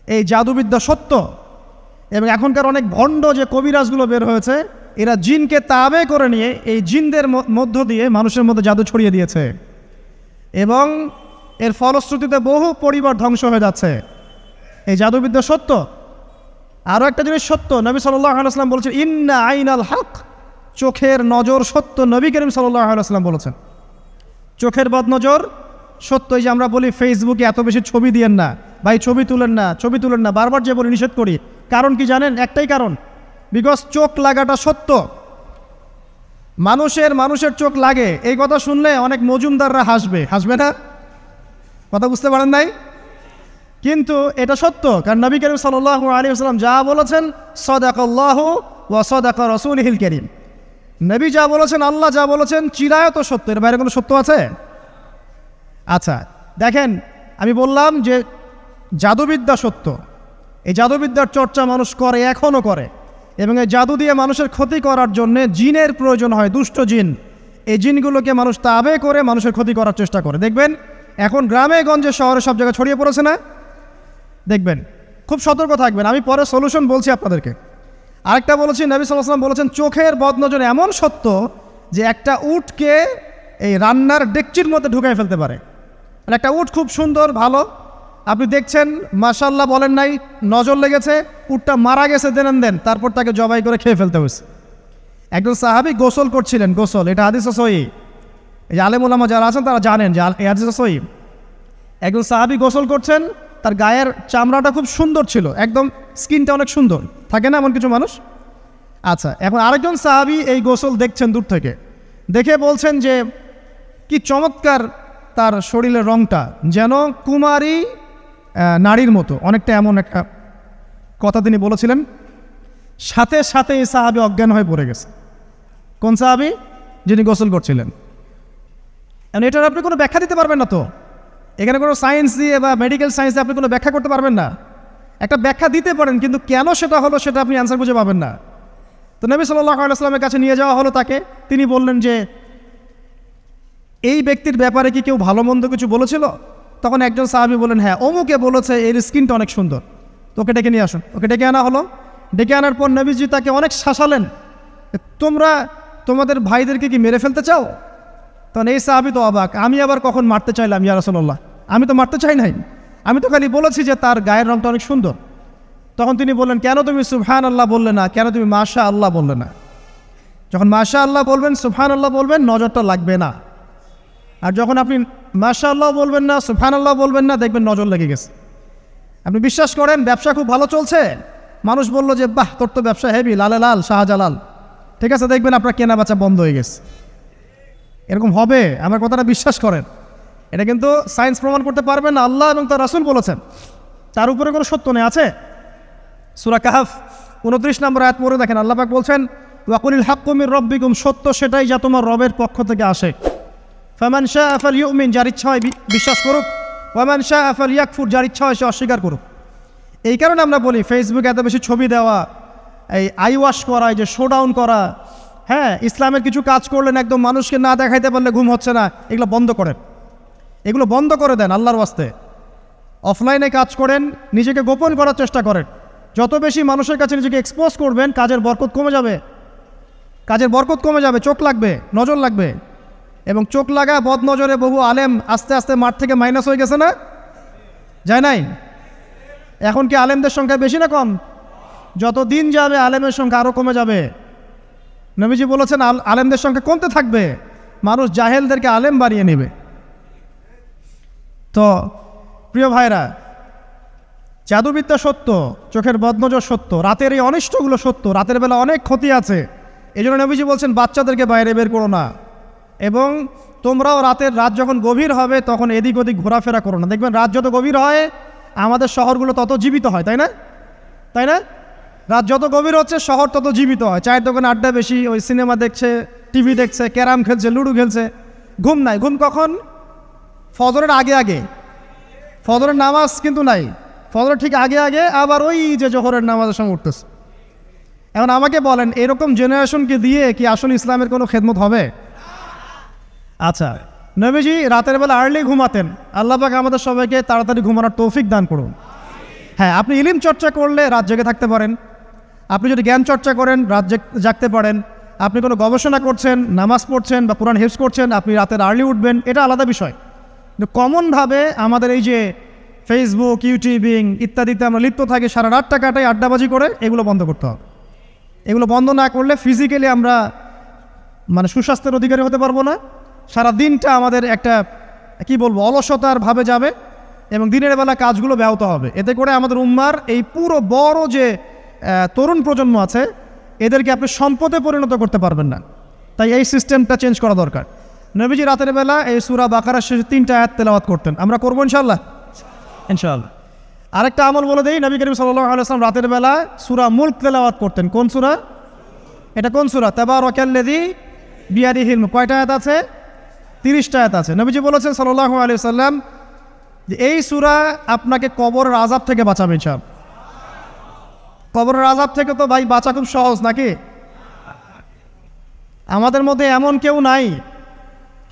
এই জাদুবিদ্যা সত্য। এবং এখনকার অনেক ভণ্ড যে কবিরাজগুলো বের হয়েছে, এরা জিনকে তাবে করে নিয়ে এই জিনদের মধ্য দিয়ে মানুষের মধ্যে জাদু ছড়িয়ে দিয়েছে, এবং এর ফলশ্রুতিতে বহু পরিবার ধ্বংস হয়ে যাচ্ছে। এই জাদুবিদ্যা সত্য। আরও একটা জিনিস সত্য, নবী সাল্লাল্লাহু আলাইহি ওয়াসাল্লাম বলেছেন ইন্না আইনাল হক, চোখের নজর সত্য। নবী করিম সাল্লাল্লাহু আলাইহি ওয়াসাল্লাম বলেছেন চোখের বদনজর সত্য। এই যে আমরা বলি ফেসবুকে এত বেশি ছবি দিয়েন না ভাই, ছবি তুলেন না, ছবি তুলেন না, বারবার যে বলি নিষেধ করি, কারণ কি জানেন? একটাই কারণ, বিকজ চোখ লাগাটা সত্য। মানুষের চোখ লাগে, এই কথা শুনলে অনেক মজুমদাররা হাসবে না? কথা বুঝতে পারেন নাই? কিন্তু এটা সত্য, কারণ নবী করিম সাল্লাল্লাহু আলাইহি ওয়াসাল্লাম যা বলেছেন সাদাকাল্লাহু ওয়া সাদাকা রাসূলুহুল কারীম, নবী যা বলেছেন, আল্লাহ যা বলেছেন চিরায়ত সত্য, এর বাইরে কোনো সত্য আছে? আচ্ছা দেখেন, আমি বললাম যে জাদুবিদ্যা সত্য। এই জাদুবিদ্যার চর্চা মানুষ করে, এখনও করে, এবং এই জাদু দিয়ে মানুষের ক্ষতি করার জন্য জিনের প্রয়োজন হয়, দুষ্ট জিন। এই জিনগুলোকে মানুষ তাবে করে মানুষের ক্ষতি করার চেষ্টা করে। দেখবেন এখন গ্রামে গঞ্জে শহরে সব জায়গায় ছড়িয়ে পড়েছে না? দেখবেন, খুব সতর্ক থাকবেন। আমি পরে সলিউশন বলছি আপনাদেরকে। আরেকটা বলেছি, নবী সাল্লাল্লাহু আলাইহি ওয়াসাল্লাম বলেছেন চোখের বদনজর এমন সত্য যে একটা উটকে এই রান্নার ডেকচির মধ্যে ঢুকাই ফেলতে পারে। আর একটা উট খুব সুন্দর ভালো, আপনি দেখছেন মাশাআল্লাহ বলেন নাই, নজর লেগেছে, উটটা মারা গেছে দেন, তারপর তাকে জবাই করে খেয়ে ফেলতে হয়েছে। একজন সাহাবী গোসল করছিলেন, গোসল, এটা হাদিস সহিহ, এই যে আলেম ওলামা যারা আছেন তারা জানেন যে এই হাদিস সহিহ। একজন সাহাবী গোসল করছেন, তার গায়ের চামড়াটা খুব সুন্দর ছিল, একদম স্কিনটা অনেক সুন্দর থাকে না এমন কিছু মানুষ? আচ্ছা, এখন আরেকজন সাহাবী এই গোসল দেখছেন দূর থেকে, দেখে বলছেন যে কি চমৎকার তার শরীরের রংটা, যেন কুমারী নারীর মতো, অনেকটা এমন একটা কথা তিনি বলেছিলেন। সাথে সাথে এই সাহাবী অজ্ঞান হয়ে পড়ে গেছে। কোন সাহাবী? যিনি গোসল করছিলেন। এখন এটার আপনি কোনো ব্যাখ্যা দিতে পারবেন না তো, এখানে কোনো সায়েন্স দিয়ে বা মেডিকেল সায়েন্স দিয়ে আপনি কোনো ব্যাখ্যা করতে পারবেন না। একটা ব্যাখ্যা দিতে পারেন, কিন্তু কেন সেটা হলো সেটা আপনি অ্যান্সার খুঁজে পাবেন না। তো নবী সাল্লাল্লাহু আলাইহি ওয়াসাল্লামের কাছে নিয়ে যাওয়া হলো তাকে। তিনি বললেন যে এই ব্যক্তির ব্যাপারে কি কেউ ভালো মন্দ কিছু বলেছিল? তখন একজন সাহাবী বললেন হ্যাঁ, অমুকে বলেছে এর স্কিনটা অনেক সুন্দর, তো ওকে ডেকে নিয়ে আসুন। ওকে ডেকে আনা হলো। ডেকে আনার পর নবীজি তাকে অনেক শাসালেন, তোমরা তোমাদের ভাইদেরকে কি মেরে ফেলতে চাও? তখন এই সাহাবী তো অবাক, আমি আবার কখন মারতে চাইলাম ইয়া রাসূলুল্লাহ? আমি তো মারতে চাই নাই, আমি তো খালি বলেছি যে তার গায়ের রংটা অনেক সুন্দর। তখন তিনি বললেন কেন তুমি সুবহানাল্লাহ বললে না, কেন তুমি মাশাআল্লাহ বললে না? যখন মাশাআল্লাহ বলবেন, সুবহানাল্লাহ বলবেন, নজরটা লাগবে না। আর যখন আপনি মাশাআল্লাহ বলবেন না, সুবহানাল্লাহ বলবেন না, দেখবেন নজর লেগে গেছে। আপনি বিশ্বাস করেন ব্যবসা খুব ভালো চলছে, মানুষ বলল যে বাহ তোর তো ব্যবসা হেভি, লালে লাল শাহজালাল, ঠিক আছে, দেখবেন আপনার কেনা বেচা বন্ধ হয়ে গেছে। এরকম হবে, আমার কথাটা বিশ্বাস করেন। এটা কিন্তু সায়েন্স প্রমাণ করতে পারবেন না, আল্লাহ এবং তার রাসূল বলেছেন, তার উপরে কোনো সত্য নেই। আছে সূরা কাহফ 29 নম্বর আয়াত পড়ে দেখেন, আল্লাহ পাক বলছেন ওয়াকুলিল হাক্কু মির রাব্বিকুম, সত্য সেটাই যা তোমার রবের পক্ষ থেকে আসে। ফামান শাআ ফালইউমিন, যার ইচ্ছা হয় বিশ্বাস করুক, ওয়ামান শাআ ফালইয়াকফুর, যার ইচ্ছা হয় সে অস্বীকার করুক। এই কারণে আমরা বলি ফেসবুকে এত বেশি ছবি দেওয়া, এই আই ওয়াশ করা, এই যে শোডাউন করা, হ্যাঁ ইসলামের কিছু কাজ করলেন একদম মানুষকে না দেখাইতে পারলে ঘুম হচ্ছে না, এগুলো বন্ধ করেন, এগুলো বন্ধ করে দেন আল্লাহর ওয়াস্তে। অফলাইনে কাজ করেন, নিজেকে গোপন করার চেষ্টা করেন। যত বেশি মানুষের কাছে নিজেকে এক্সপোজ করবেন, কাজের বরকত কমে যাবে, কাজের বরকত কমে যাবে, চোখ লাগবে, নজর লাগবে। এবং চোখ লাগা বদ নজরে বহু আলেম আস্তে আস্তে মাঠ থেকে মাইনাস হয়ে গেছে না? যায় নাই? এখন কি আলেমদের সংখ্যা বেশি না কম? যত দিন যাবে আলেমের সংখ্যা আরও কমে যাবে। নবীজি বলেছেন আলেমদের সংখ্যা কমতে থাকবে, মানুষ জাহেলদেরকে আলেম বানিয়ে নেবে। তো প্রিয় ভাইরা, জাদুবিদ্যা সত্য, চোখের বদনজর সত্য, রাতের এই অনিষ্টগুলো সত্য, রাতের বেলা অনেক ক্ষতি আছে। এই জন্য নবীজি বলছেন বাচ্চাদেরকে বাইরে বের করো না, এবং তোমরাও রাত যখন গভীর হবে তখন এদিক ওদিক ঘোরাফেরা করো না। দেখবেন রাত যত গভীর হয় আমাদের শহরগুলো তত জীবিত হয়, তাই না? তাই না? রাত যত গভীর হচ্ছে শহর তত জীবিত হয়। চায়ের দোকানে আড্ডা বেশি, ওই সিনেমা দেখছে, টিভি দেখছে, ক্যারাম খেলছে, লুডো খেলছে, ঘুম নাই। ঘুম কখন? ফজরের আগে আগে। ফজরের নামাজ কিন্তু নাই, ফজরের ঠিক আগে আগে, আবার ওই যে জোহরের নামাজের সঙ্গে উঠতেছে। এখন আমাকে বলেন এরকম জেনারেশনকে দিয়ে কি আসলে ইসলামের কোনো খেদমত হবে? আচ্ছা, নবীজি রাতের বেলা আর্লি ঘুমাতেন, আল্লাহ পাক আমাদের সবাইকে তাড়াতাড়ি ঘুমানোর তৌফিক দান করুন। হ্যাঁ, আপনি ইলম চর্চা করলে রাত জেগে থাকতে পারেন, আপনি যদি জ্ঞান চর্চা করেন রাত জাগতে পারেন, আপনি কোনো গবেষণা করছেন, নামাজ পড়ছেন বা কোরআন হিফজ করছেন, আপনি রাতের আর্লি উঠবেন, এটা আলাদা বিষয়। কিন্তু কমনভাবে আমাদের এই যে ফেসবুক, ইউটিউবিং ইত্যাদিতে আমরা লিপ্ত থাকি, সারা রাতটা কাটাই আড্ডাবাজি করে, এগুলো বন্ধ করতে হবে। এগুলো বন্ধ না করলে ফিজিক্যালি আমরা মানে সুস্বাস্থ্যের অধিকারী হতে পারবো না, সারা দিনটা আমাদের একটা কি বলবো অলসতার ভাবে যাবে এবং দিনের বেলা কাজগুলো ব্যাহত হবে। এতে করে আমাদের উম্মার এই পুরো বড় যে তরুণ প্রজন্ম আছে এদেরকে আপনি সম্পদে পরিণত করতে পারবেন না। তাই এই সিস্টেমটা চেঞ্জ করা দরকার। নবীজি রাতের বেলা এই সূরা বাকারার শেষে 3টা আয়াত তেলাওয়াত করতেন, আমরা করবো ইনশাআল্লাহ। ইনশাআল্লাহ। আরেকটা আমল বলে দেই, নবী করিম সাল্লাল্লাহু আলাইহি ওয়াসাল্লাম রাতের বেলা সূরা মুলক তেলাওয়াত করতেন। কোন সূরা এটা? কোন সূরা? তাবারাকাল্লাযী বিয়াদিহিল মুলক। কয়টা আয়াত আছে? 30টা আয়াত আছে। নবীজি বলেছেন সাল্লাল্লাহু আলাইহি ওয়াসাল্লাম যে এই সূরা আপনাকে কবরের আযাব থেকে বাঁচাবে ইনশাআল্লাহ। কবরের আযাব থেকে তো ভাই বাঁচা খুব সহজ নাকি? আমাদের মধ্যে এমন কেউ নাই,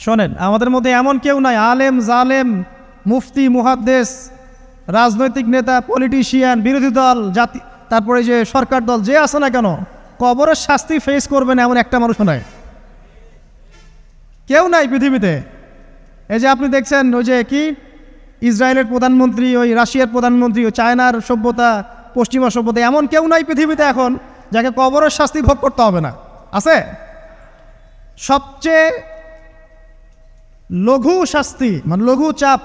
শোনেন, আমাদের মধ্যে এমন কেউ নাই আলেম জালেম মুফতি মুহাদ্দিস রাজনৈতিক নেতা পলিটিশিয়ান বিরোধী দল জাতি তারপরে যে সরকার দল যে আছে না কেন, কবরের শাস্তি ফেস করবে না এমন একটা মানুষও নাই, কেউ নাই পৃথিবীতে। এই যে আপনি দেখছেন ওই যে কি ইসরায়েলের প্রধানমন্ত্রী, ওই রাশিয়ার প্রধানমন্ত্রী, ওই চায়নার সভ্যতা, পশ্চিমা সভ্যতা, এমন কেউ নাই পৃথিবীতে এখন যাকে কবরের শাস্তি ভোগ করতে হবে না। আছে? সবচেয়ে লঘু শাস্তি মানে লঘু চাপ,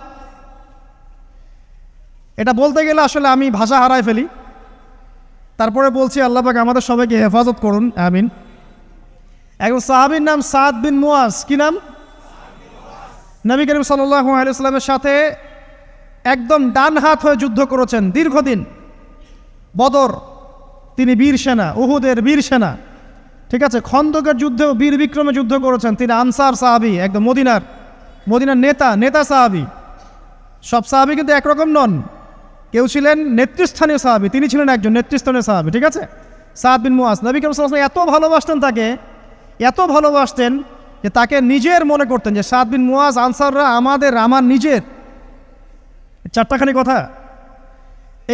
এটা বলতে গেলে আসলে আমি ভাষা হারায় ফেলি। তারপরে বলছি আল্লাহ পাক আমাদের সবাইকে হেফাজত করুন, আমিন। একজন সাহাবীর নাম সাদ বিন মুয়াজ। কি নাম? নবী করিম সাল্লাল্লাহু আলাইহি ওয়াসাল্লামের সাথে একদম ডান হাত হয়ে যুদ্ধ করেছেন দীর্ঘদিন। বদর তিনি বীর সেনা, উহুদের বীর সেনা, ঠিক আছে, খন্দকের যুদ্ধেও বীর বিক্রমে যুদ্ধ করেছেন। তিনি আনসার সাহাবী, একদম মদিনার নেতা সাহাবী। সব সাহাবী কিন্তু একরকম নন, কেউ ছিলেন নেতৃস্থানীয় সাহাবী, তিনি ছিলেন একজন নেতৃস্থানীয় সাহাবী, ঠিক আছে, সাদ বিন মুয়াজ। নবী করিম সাল্লাল্লাহু আলাইহি ওয়াসাল্লাম এত ভালোবাসতেন তাকে, এত ভালোবাসতেন যে তাকে নিজের মনে করতেন যে সাদ বিন মুয়াজ আনসাররা আমার নিজের। 4টাখানি কথা।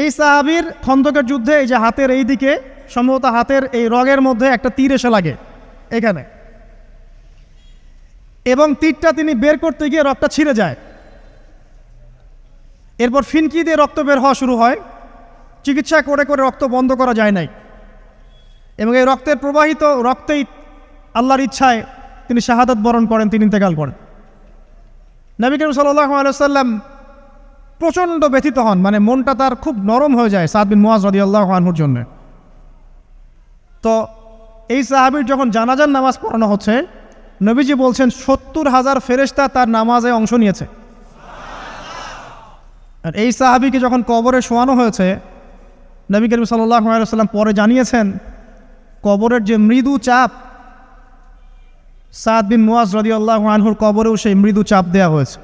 এই সাহাবীর খন্দকের যুদ্ধে এই যে হাতের এই দিকে সম্ভবত হাতের এই রগের মধ্যে একটা তীর এসে লাগে এখানে, এবং তীরটা তিনি বের করতে গিয়ে রক্তটা ছিঁড়ে যায়। এরপর ফিনকি দিয়ে রক্ত বের হওয়া শুরু হয়। চিকিৎসা করে করে রক্ত বন্ধ করা যায় নাই, এবং এই রক্তের প্রবাহিত রক্তেই আল্লাহর ইচ্ছায় তিনি শাহাদাত বরণ করেন, তিনি ইন্তেকাল করেন। নবী করিম সাল্লাল্লাহু আলাইহি ওয়াসাল্লাম প্রচণ্ড ব্যথিত হন, মানে মনটা তার খুব নরম হয়ে যায় সাদ বিন মুয়াজ রাদিয়াল্লাহু আনহুর জন্য। তো এই সাহাবীর যখন জানাজার নামাজ পড়ানো হচ্ছে, নবীজি বলছেন 70,000 ফেরেশতা তার নামাজে অংশ নিয়েছে। আর এই সাহাবীকে যখন কবরে শোয়ানো হয়েছে, নবী করিম সাল্লাল্লাহু আলাইহি ওয়াসাল্লাম পরে জানিয়েছেন কবরের যে মৃদু চাপ, সাদ বিন মুয়াজ রাদিয়াল্লাহু আনহুর কবরেও সেই মৃদু চাপ দেওয়া হয়েছে।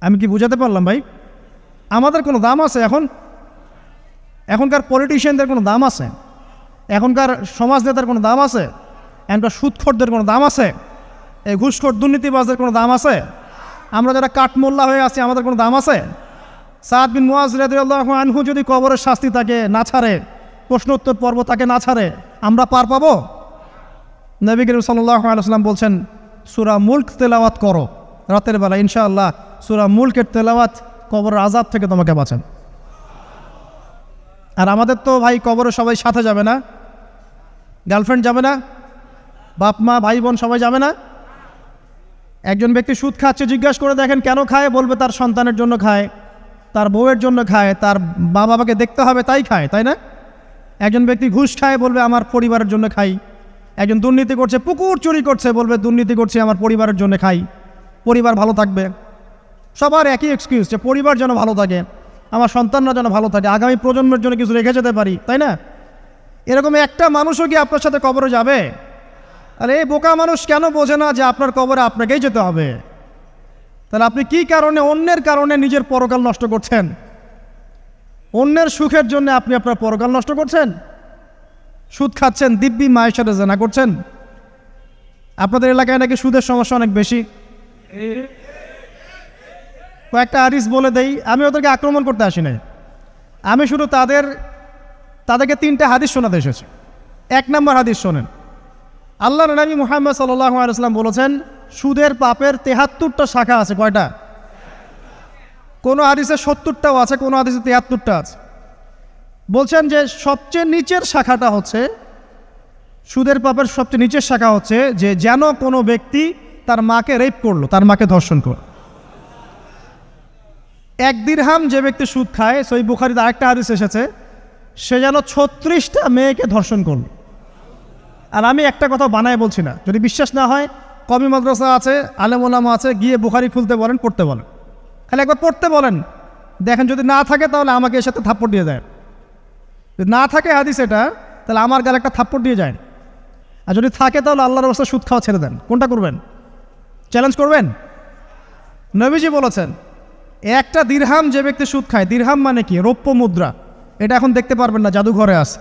আমি কি বুঝাতে পারলাম ভাই? আমাদের কোনো দাম আছে এখনকার পলিটিশিয়ানদের কোনো দাম আছে? এখনকার সমাজ নেতার কোনো দাম আছে? এখনকার সুদখোরদের কোনো দাম আছে? এই ঘুষখোর দুর্নীতিবাজদের কোনো দাম আছে? আমরা যারা কাঠমোল্লা হয়ে আছি আমাদের কোনো দাম আছে? সাদ বিন মুয়াজ রাদিয়াল্লাহু আনহু যদি কবরের শাস্তি তাকে না ছাড়ে, প্রশ্নোত্তর পর্ব তাকে না ছাড়ে, আমরা পার পাবো? নবী করিম সাল্লাল্লাহু আলাইহি ওয়াসাল্লাম বলছেন সূরা মুলক তেলাওয়াত করো রাতের বেলা, ইনশাআল্লাহ সূরা মুলকের তেলাওয়াত কবরের আযাব থেকে তোমাকে বাঁচান। আর আমাদের তো ভাই কবরে সবাই সাথে যাবে না, গার্লফ্রেন্ড যাবে না, বাপ মা ভাই বোন সবাই যাবে না। একজন ব্যক্তি সুদ খাচ্ছে, জিজ্ঞাসা করে দেখেন কেন খায়, বলবে তার সন্তানের জন্য খায়, তার বউয়ের জন্য খায়, তার মা বাবাকে দেখতে হবে তাই খায়, তাই না? একজন ব্যক্তি ঘুষ খায়, বলবে আমার পরিবারের জন্য খাই। একজন দুর্নীতি করছে, পুকুর চুরি করছে, বলবে দুর্নীতি করছে আমার পরিবারের জন্য খাই, পরিবার ভালো থাকবে। সবার একই এক্সকিউজ যে পরিবার যেন ভালো থাকে, আমার সন্তানরা যেন ভালো থাকে, আগামী প্রজন্মের জন্য কিছু রেখে যেতে পারি, তাই না? এরকম একটা মানুষও কি আপনার সাথে কবরে যাবে? আরে এই বোকা মানুষ কেন বোঝে না যে আপনার কবরে আপনাকেই যেতে হবে? তাহলে আপনি কি কারণে অন্যের কারণে নিজের পরকাল নষ্ট করছেন? অন্যের সুখের জন্য আপনি আপনার পরকাল নষ্ট করছেন। সুদ খাচ্ছেন, দিব্যি মায়ের সাথে জেনা করছেন। আপনাদের এলাকায় নাকি সুদের সমস্যা অনেক বেশি। কয়েকটা হাদিস বলে দেই, আমি ওদেরকে আক্রমণ করতে আসি নাই, আমি শুধু তাদেরকে 3টা হাদিস শোনাতে এসেছি। 1 নম্বর হাদিস শোনেন। আল্লাহর নবী মুহাম্মদ সাল্লাল্লাহু আলাইহি ওয়াসাল্লাম বলেছেন, সুদের পাপের 73টা শাখা আছে। কয়টা? কোনো হাদিসে 70টাও আছে, কোনো হাদিসে 73টা আছে। বলছেন যে সবচেয়ে নিচের শাখাটা হচ্ছে, সুদের পাপের সবচেয়ে নিচের শাখা হচ্ছে যে যেন কোনো ব্যক্তি তার মাকে রেপ করলো, তার মাকে ধর্ষণ করলো। 1 দিরহাম যে ব্যক্তি সুদ খায়, সহিহ বুখারীতে আরেকটা হাদিস এসেছে, সে যেন 36টা মেয়েকে ধর্ষণ করল। আর আমি একটা কথা বানায় বলছি না, যদি বিশ্বাস না হয় কওমি মাদ্রাসা আছে, আলেম ওলামা আছে, গিয়ে বুখারী খুলতে বলেন, পড়তে বলেন, খালি একবার পড়তে বলেন, দেখেন যদি না থাকে তাহলে আমাকে এর সাথে থাপ্পড় দিয়ে যায়। যদি না থাকে হাদিস এটা, তাহলে আমার গালে একটা থাপ্পড় দিয়ে যায়। আর যদি থাকে তাহলে আল্লাহর রাস্তায় সুদ খাওয়া ছেড়ে দেন। কোনটা করবেন? চ্যালেঞ্জ করবেন? নবীজি বলেছেন, 1টা দিরহাম যে ব্যক্তি সুদ খায়, দিরহাম মানে কি? রৌপ্য মুদ্রা। এটা এখন দেখতে পারবেন না, জাদুঘরে আছে।